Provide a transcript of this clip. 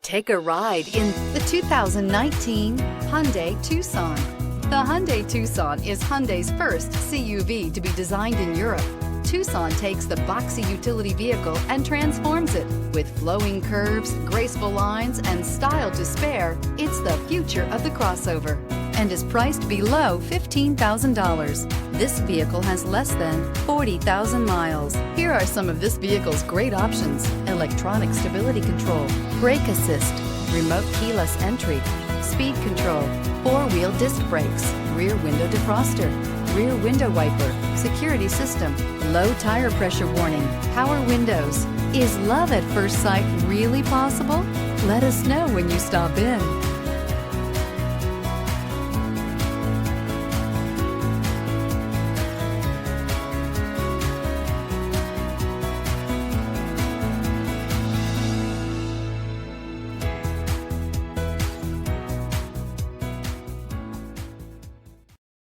Take a ride in the 2019 Hyundai Tucson. The Hyundai Tucson is Hyundai's first CUV to be designed in Europe. Tucson takes the boxy utility vehicle and transforms it. With flowing curves, graceful lines, and style to spare, it's the future of the crossover and is priced below $15,000. This vehicle has less than 40,000 miles. Here are some of this vehicle's great options: electronic stability control, brake assist, remote keyless entry, speed control, four-wheel disc brakes, rear window defroster, rear window wiper, security system, low tire pressure warning, power windows. Is love at first sight really possible? Let us know when you stop in.